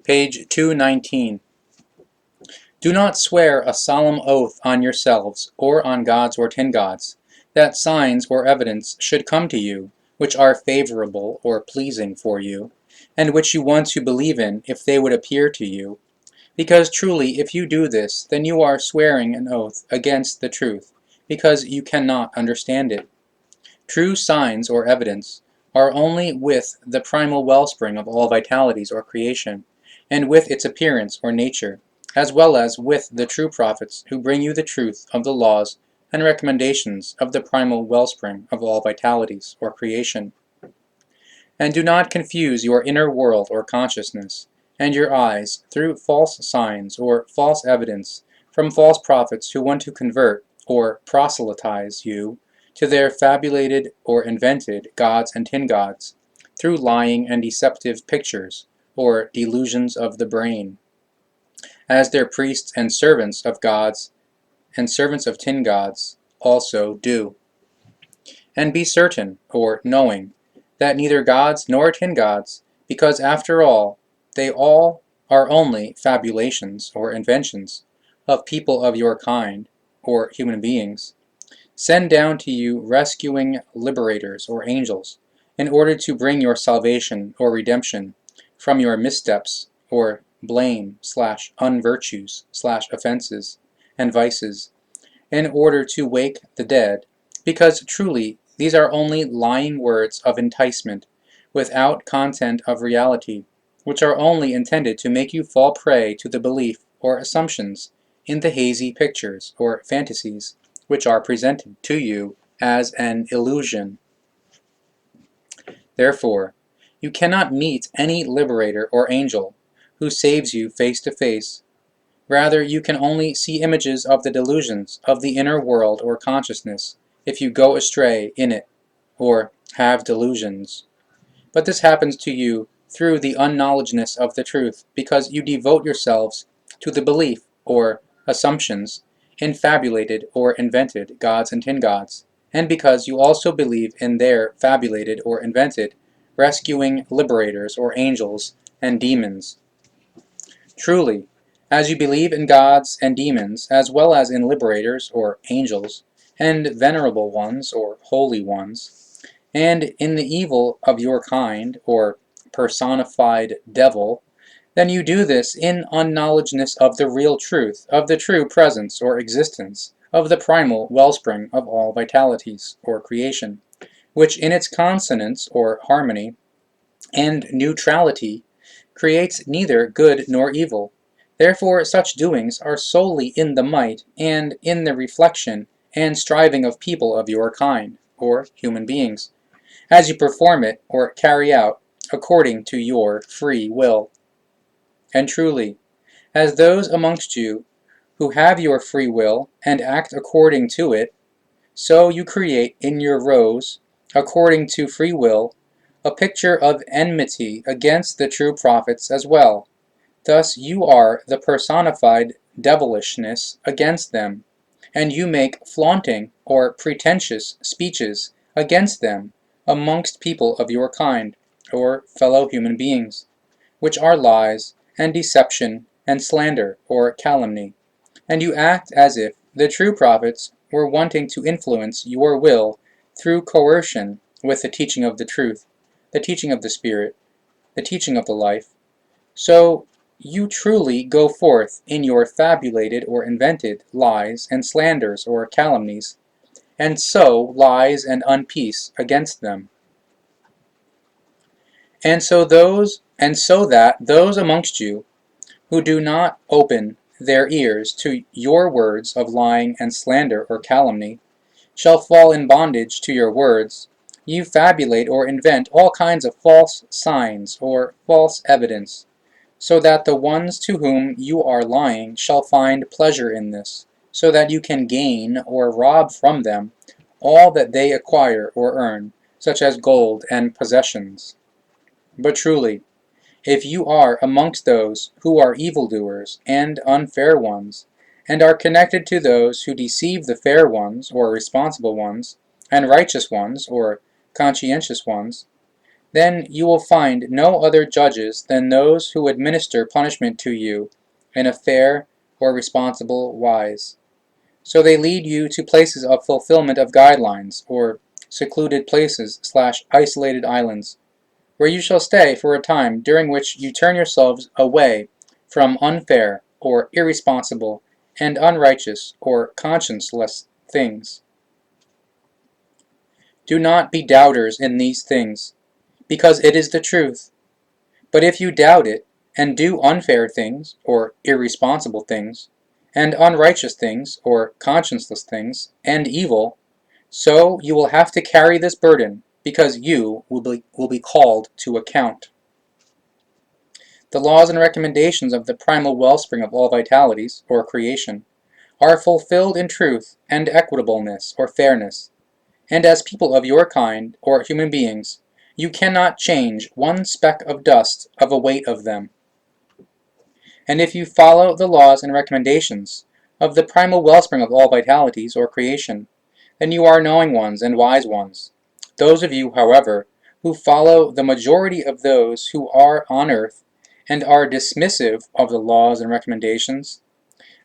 Page 219. Do not swear a solemn oath on yourselves, or on gods or tin gods, that signs or evidence should come to you, which are favorable or pleasing for you, and which you want to believe in if they would appear to you. Because truly, if you do this, then you are swearing an oath against the truth, because you cannot understand it. True signs or evidence are only with the primal wellspring of all vitalities or creation, and with its appearance or nature, as well as with the true prophets who bring you the truth of the laws and recommendations of the primal wellspring of all vitalities or creation. And do not confuse your inner world or consciousness, and your eyes, through false signs or false evidence from false prophets who want to convert or proselytize you to their fabulated or invented gods and tin gods, through lying and deceptive pictures, or delusions of the brain, as their priests and servants of gods and servants of tin gods also do. And be certain, or knowing, that neither gods nor tin gods, because after all, they all are only fabulations or inventions of people of your kind, or human beings, send down to you rescuing liberators or angels, in order to bring your salvation or redemption from your missteps or blame/unvirtues/offenses and vices, in order to wake the dead, because truly these are only lying words of enticement, without content of reality, which are only intended to make you fall prey to the belief or assumptions in the hazy pictures or fantasies which are presented to you as an illusion. Therefore, you cannot meet any liberator or angel who saves you face to face. Rather, you can only see images of the delusions of the inner world or consciousness if you go astray in it, or have delusions. But this happens to you through the unknowledgeness of the truth, because you devote yourselves to the belief, or assumptions, in fabulated or invented gods and tin gods, and because you also believe in their fabulated or invented rescuing liberators or angels and demons. Truly, as you believe in gods and demons, as well as in liberators or angels, and venerable ones or holy ones, and in the evil of your kind, or personified devil, then you do this in unknowledgeness of the real truth, of the true presence or existence, of the primal wellspring of all vitalities, or creation, which in its consonance or harmony and neutrality creates neither good nor evil. Therefore such doings are solely in the might and in the reflection and striving of people of your kind, or human beings, as you perform it or carry out according to your free will. And truly, as those amongst you who have your free will and act according to it, so you create in your rose, according to free will, a picture of enmity against the true prophets as well. Thus you are the personified devilishness against them, and you make flaunting or pretentious speeches against them amongst people of your kind, or fellow human beings, which are lies and deception and slander or calumny, and you act as if the true prophets were wanting to influence your will through coercion with the teaching of the truth, the teaching of the Spirit, the teaching of the life. So you truly go forth in your fabulated or invented lies and slanders or calumnies, and sow lies and unpeace against them. And so that those amongst you who do not open their ears to your words of lying and slander or calumny shall fall in bondage to your words, you fabulate or invent all kinds of false signs or false evidence, so that the ones to whom you are lying shall find pleasure in this, so that you can gain or rob from them all that they acquire or earn, such as gold and possessions. But truly, if you are amongst those who are evildoers and unfair ones, and are connected to those who deceive the fair ones or responsible ones, and righteous ones or conscientious ones, Then you will find no other judges than those who administer punishment to you in a fair or responsible wise. So they lead you to places of fulfillment of guidelines, or secluded places / isolated islands, where you shall stay for a time during which you turn yourselves away from unfair or irresponsible and unrighteous or conscienceless things. Do not be doubters in these things, because it is the truth. But if you doubt it, and do unfair things, or irresponsible things, and unrighteous things, or conscienceless things, and evil, so you will have to carry this burden, because you will be called to account. The laws and recommendations of the primal wellspring of all vitalities, or creation, are fulfilled in truth and equitableness, or fairness, and as people of your kind, or human beings, you cannot change one speck of dust of a weight of them. And if you follow the laws and recommendations of the primal wellspring of all vitalities, or creation, then you are knowing ones and wise ones. Those of you, however, who follow the majority of those who are on earth and are dismissive of the laws and recommendations,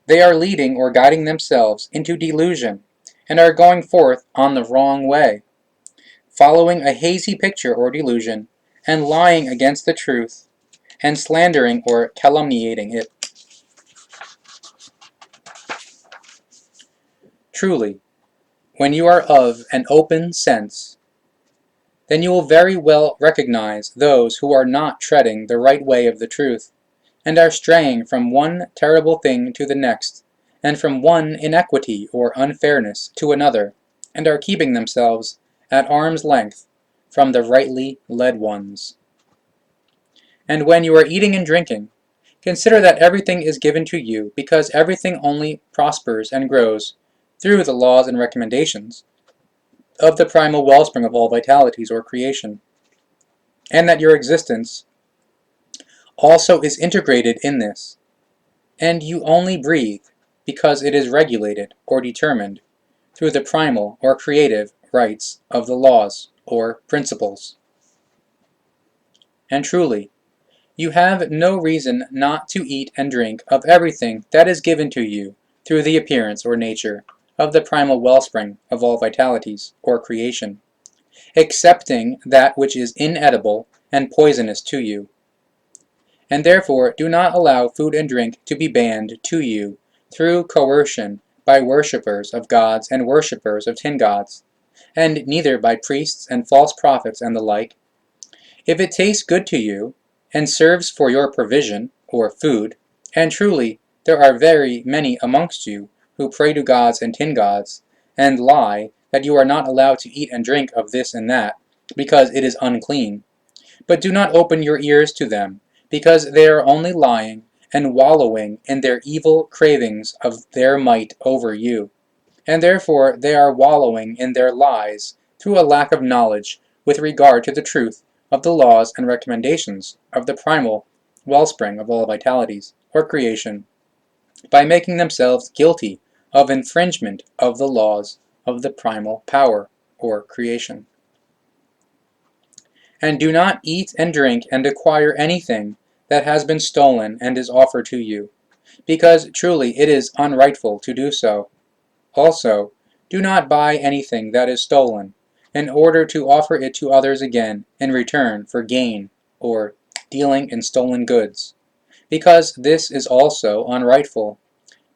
they are leading or guiding themselves into delusion and are going forth on the wrong way, following a hazy picture or delusion, and lying against the truth, and slandering or calumniating it. Truly, when you are of an open sense, then you will very well recognize those who are not treading the right way of the truth, and are straying from one terrible thing to the next, and from one inequity or unfairness to another, and are keeping themselves at arm's length from the rightly led ones. And when you are eating and drinking, consider that everything is given to you, because everything only prospers and grows through the laws and recommendations of the primal wellspring of all vitalities, or creation, and that your existence also is integrated in this, and you only breathe because it is regulated or determined through the primal or creative rights of the laws or principles. And truly, you have no reason not to eat and drink of everything that is given to you through the appearance or nature of the primal wellspring of all vitalities, or creation, excepting that which is inedible and poisonous to you. And therefore do not allow food and drink to be banned to you through coercion by worshippers of gods and worshippers of tin gods, and neither by priests and false prophets and the like. If it tastes good to you, and serves for your provision, or food, and truly there are very many amongst you who pray to gods and tin gods, and lie that you are not allowed to eat and drink of this and that, because it is unclean. But do not open your ears to them, because they are only lying and wallowing in their evil cravings of their might over you, and therefore they are wallowing in their lies through a lack of knowledge with regard to the truth of the laws and recommendations of the primal wellspring of all vitalities, or creation, by making themselves guilty of infringement of the laws of the primal power, or creation. And do not eat and drink and acquire anything that has been stolen and is offered to you, because truly it is unrightful to do so. Also, do not buy anything that is stolen, in order to offer it to others again in return for gain, or dealing in stolen goods, because this is also unrightful.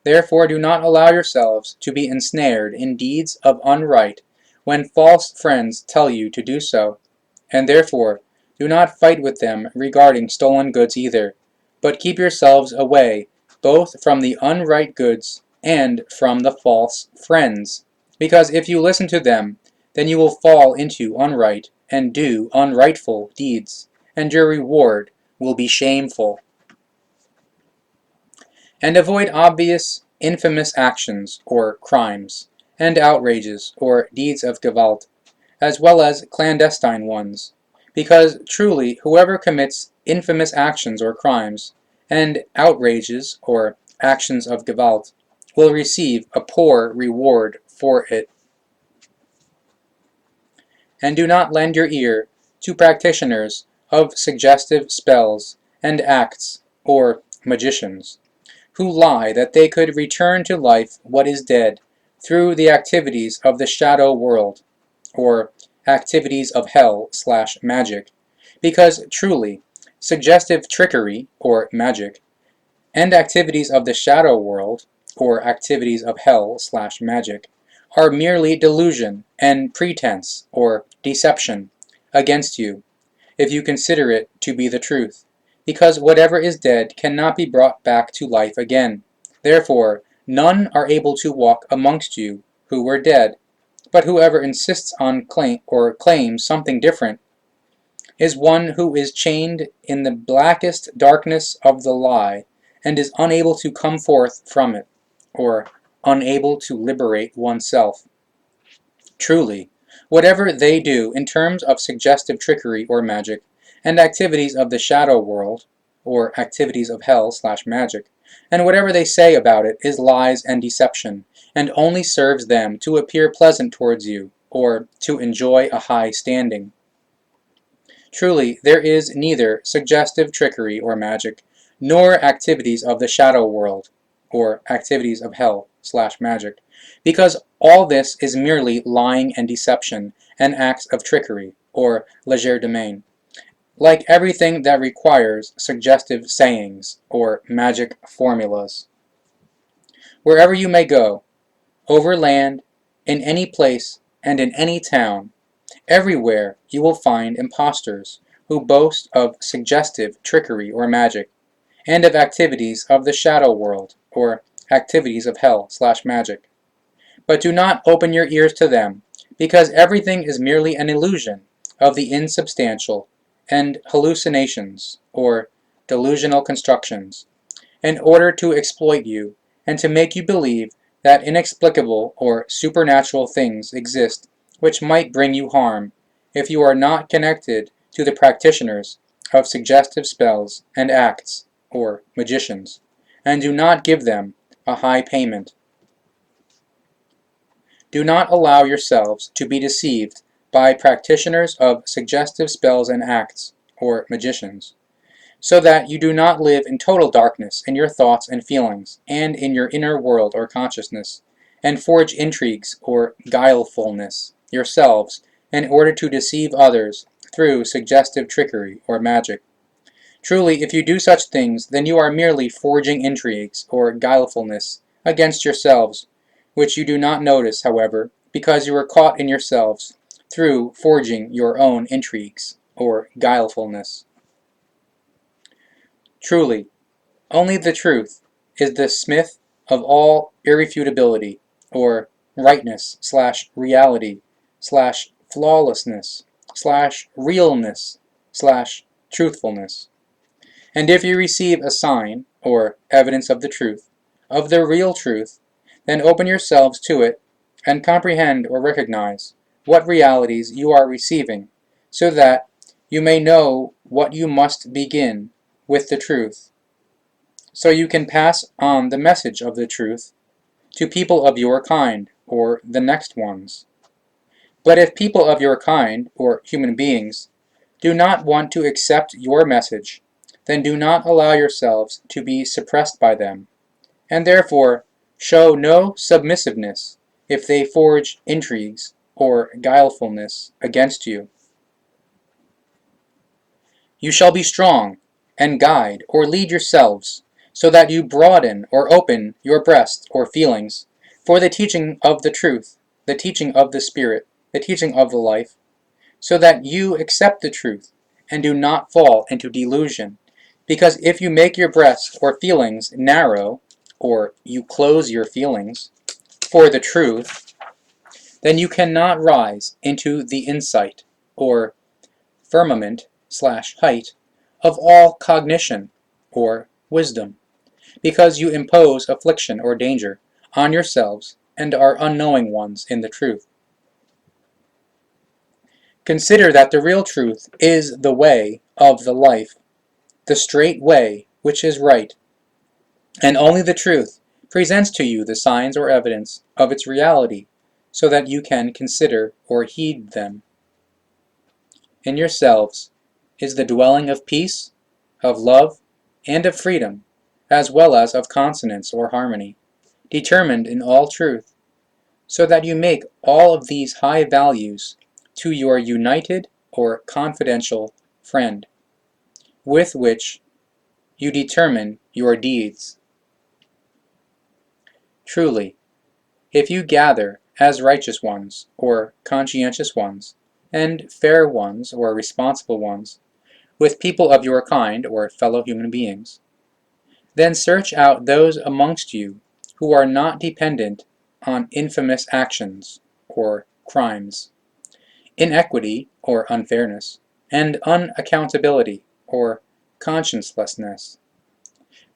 Therefore do not allow yourselves to be ensnared in deeds of unright when false friends tell you to do so, and therefore do not fight with them regarding stolen goods either, but keep yourselves away both from the unright goods and from the false friends, because if you listen to them, then you will fall into unright and do unrightful deeds, and your reward will be shameful. And avoid obvious, infamous actions, or crimes, and outrages, or deeds of Gewalt, as well as clandestine ones, because truly whoever commits infamous actions or crimes, and outrages, or actions of Gewalt, will receive a poor reward for it. And do not lend your ear to practitioners of suggestive spells and acts, or magicians, who lie that they could return to life what is dead through the activities of the shadow world, or activities of hell/magic, because truly, suggestive trickery, or magic, and activities of the shadow world, or activities of hell/magic, are merely delusion and pretense, or deception, against you, if you consider it to be the truth, because whatever is dead cannot be brought back to life again. Therefore, none are able to walk amongst you who were dead, but whoever insists on claims something different is one who is chained in the blackest darkness of the lie and is unable to come forth from it, or unable to liberate oneself. Truly, whatever they do in terms of suggestive trickery or magic, and activities of the shadow world, or activities of hell/magic, and whatever they say about it is lies and deception, and only serves them to appear pleasant towards you, or to enjoy a high standing. Truly, there is neither suggestive trickery or magic, nor activities of the shadow world, or activities of hell/magic, because all this is merely lying and deception, and acts of trickery, or legerdemain, like everything that requires suggestive sayings, or magic formulas. Wherever you may go, over land, in any place, and in any town, everywhere you will find impostors who boast of suggestive trickery or magic, and of activities of the shadow world, or activities of hell/magic. But do not open your ears to them, because everything is merely an illusion of the insubstantial, and hallucinations, or delusional constructions, in order to exploit you, and to make you believe that inexplicable or supernatural things exist which might bring you harm, if you are not connected to the practitioners of suggestive spells and acts, or magicians, and do not give them a high payment. Do not allow yourselves to be deceived by practitioners of suggestive spells and acts, or magicians, so that you do not live in total darkness in your thoughts and feelings, and in your inner world or consciousness, and forge intrigues or guilefulness yourselves in order to deceive others through suggestive trickery or magic. Truly, if you do such things, then you are merely forging intrigues or guilefulness against yourselves, which you do not notice, however, because you are caught in yourselves through forging your own intrigues or guilefulness. Truly, only the truth is the smith of all irrefutability, or rightness/reality/flawlessness/realness/truthfulness. And if you receive a sign, or evidence of the truth, of the real truth, then open yourselves to it, and comprehend or recognize what realities you are receiving, so that you may know what you must begin with the truth, so you can pass on the message of the truth to people of your kind, or the next ones. But if people of your kind, or human beings, do not want to accept your message, then do not allow yourselves to be suppressed by them, and therefore show no submissiveness if they forge intrigues or guilefulness against you. You shall be strong, and guide or lead yourselves, so that you broaden or open your breast or feelings for the teaching of the truth, the teaching of the Spirit, the teaching of the life, so that you accept the truth and do not fall into delusion. Because if you make your breast or feelings narrow, or you close your feelings for the truth, then you cannot rise into the insight, or firmament/height of all cognition, or wisdom, because you impose affliction or danger on yourselves and are unknowing ones in the truth. Consider that the real truth is the way of the life, the straight way which is right, and only the truth presents to you the signs or evidence of its reality, so that you can consider or heed them. in yourselves is the dwelling of peace, of love, and of freedom, as well as of consonance or harmony, determined in all truth, so that you make all of these high values to your united or confidential friend, with which you determine your deeds. Truly, if you gather as righteous ones, or conscientious ones, and fair ones, or responsible ones, with people of your kind, or fellow human beings, then search out those amongst you who are not dependent on infamous actions, or crimes, inequity, or unfairness, and unaccountability, or consciencelessness.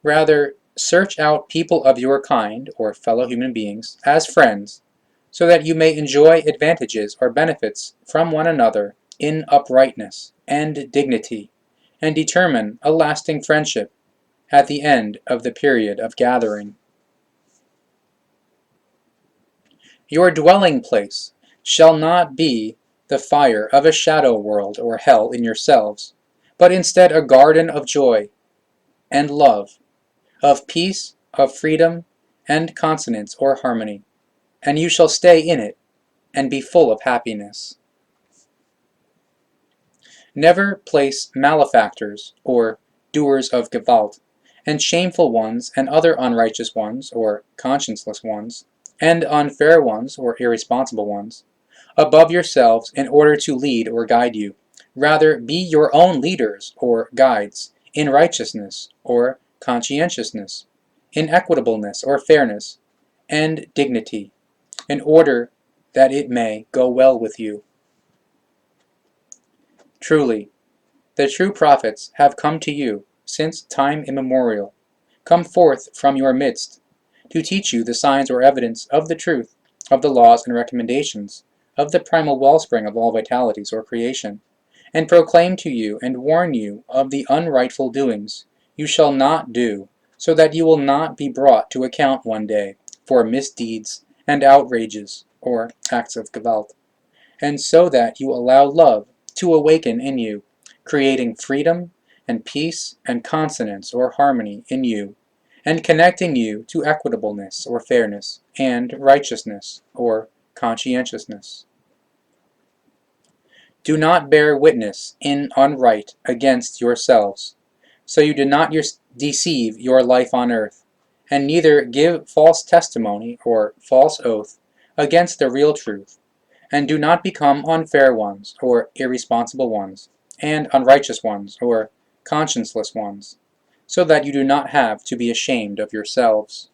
Rather, search out people of your kind, or fellow human beings, as friends, so that you may enjoy advantages or benefits from one another in uprightness and dignity, and determine a lasting friendship at the end of the period of gathering. Your dwelling place shall not be the fire of a shadow world or hell in yourselves, but instead a garden of joy and love, of peace, of freedom, and consonance or harmony, and you shall stay in it and be full of happiness. Never place malefactors, or doers of Gewalt, and shameful ones, and other unrighteous ones, or conscienceless ones, and unfair ones, or irresponsible ones, above yourselves in order to lead or guide you. Rather, be your own leaders, or guides, in righteousness, or conscientiousness, in equitableness, or fairness, and dignity, in order that it may go well with you. Truly, the true prophets have come to you since time immemorial, come forth from your midst, to teach you the signs or evidence of the truth, of the laws and recommendations, of the primal wellspring of all vitalities or creation, and proclaim to you and warn you of the unrightful doings you shall not do, so that you will not be brought to account one day for misdeeds and outrages or acts of Gewalt, and so that you allow love to awaken in you, creating freedom and peace and consonance or harmony in you, and connecting you to equitableness or fairness, and righteousness or conscientiousness. Do not bear witness in unright against yourselves, so you do not deceive your life on earth, and neither give false testimony or false oath against the real truth, and do not become unfair ones, or irresponsible ones, and unrighteous ones, or conscienceless ones, so that you do not have to be ashamed of yourselves.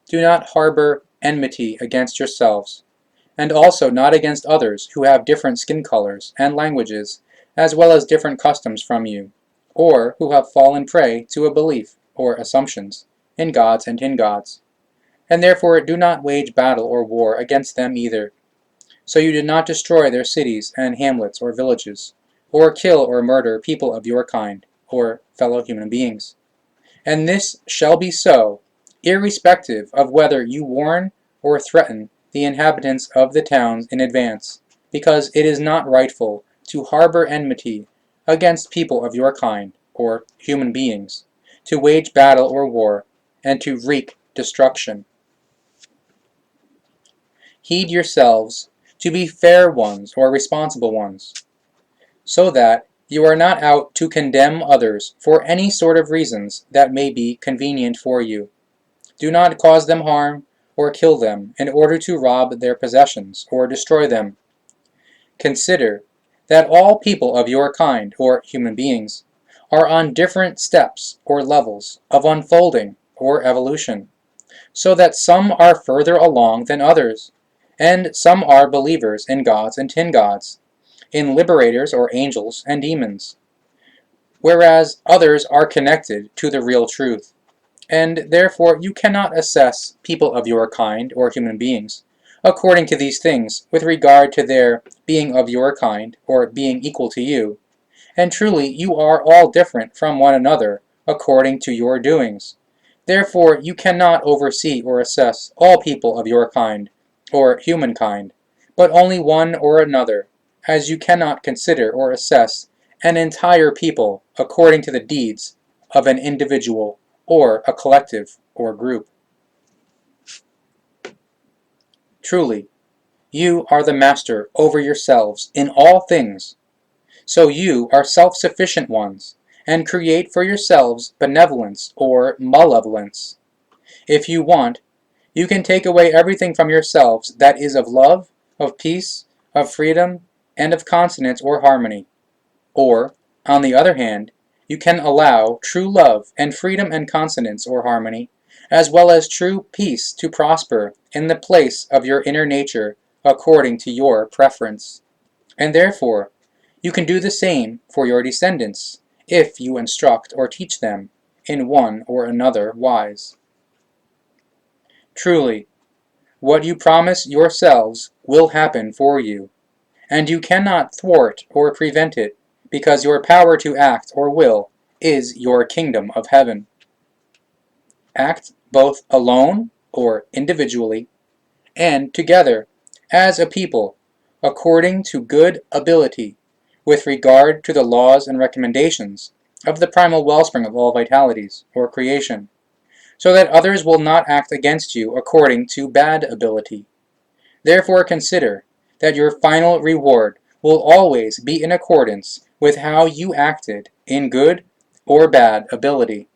Do not harbor enmity against yourselves, and also not against others who have different skin colors and languages, as well as different customs from you, or who have fallen prey to a belief, or assumptions, in gods and in gods, and therefore do not wage battle or war against them either, so you do not destroy their cities and hamlets or villages, or kill or murder people of your kind, or fellow human beings. And this shall be so, irrespective of whether you warn or threaten the inhabitants of the towns in advance, because it is not rightful to harbor enmity against people of your kind, or human beings, to wage battle or war, and to wreak destruction. Heed yourselves to be fair ones or responsible ones, so that you are not out to condemn others for any sort of reasons that may be convenient for you. Do not cause them harm or kill them in order to rob their possessions or destroy them. Consider that all people of your kind, or human beings, are on different steps or levels of unfolding or evolution, so that some are further along than others, and some are believers in gods and tin gods, in liberators or angels and demons, whereas others are connected to the real truth. And therefore you cannot assess people of your kind, or human beings, according to these things, with regard to their being of your kind, or being equal to you. And truly you are all different from one another, according to your doings. Therefore you cannot oversee or assess all people of your kind, or humankind, but only one or another, as you cannot consider or assess an entire people according to the deeds of an individual or a collective or group. Truly, you are the master over yourselves in all things, so you are self-sufficient ones, and create for yourselves benevolence or malevolence. If you want, you can take away everything from yourselves that is of love, of peace, of freedom, and of consonance or harmony. Or, on the other hand, you can allow true love and freedom and consonance or harmony, as well as true peace to prosper in the place of your inner nature according to your preference. And therefore, you can do the same for your descendants, if you instruct or teach them in one or another wise. Truly, what you promise yourselves will happen for you, and you cannot thwart or prevent it, because your power to act or will is your kingdom of heaven. Act both alone or individually, and together as a people, according to good ability, with regard to the laws and recommendations of the primal wellspring of all vitalities, or creation, so that others will not act against you according to bad ability. Therefore consider that your final reward will always be in accordance with how you acted in good or bad ability.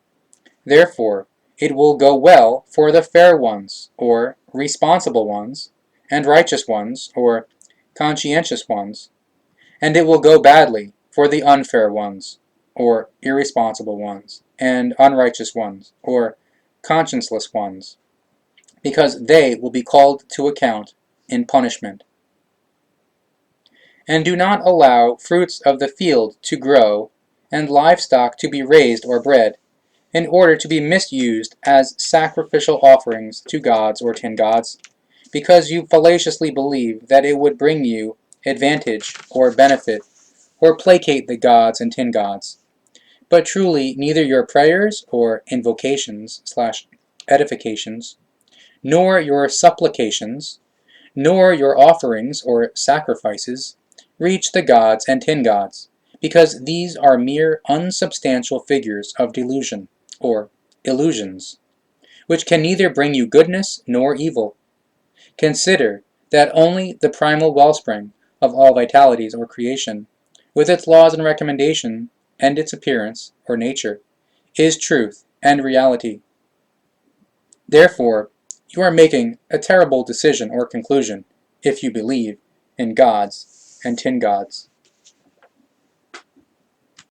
Therefore, it will go well for the fair ones, or responsible ones, and righteous ones, or conscientious ones, and it will go badly for the unfair ones, or irresponsible ones, and unrighteous ones, or conscienceless ones, because they will be called to account in punishment. And do not allow fruits of the field to grow, and livestock to be raised or bred, in order to be misused as sacrificial offerings to gods or tin gods, because you fallaciously believe that it would bring you advantage or benefit, or placate the gods and tin gods. But truly, neither your prayers or invocations/edifications, nor your supplications, nor your offerings or sacrifices reach the gods and tin gods, because these are mere unsubstantial figures of delusion, or illusions, which can neither bring you goodness nor evil. Consider that only the primal wellspring of all vitalities or creation, with its laws and recommendation, and its appearance, or nature, is truth and reality. Therefore, you are making a terrible decision or conclusion if you believe in gods and tin gods.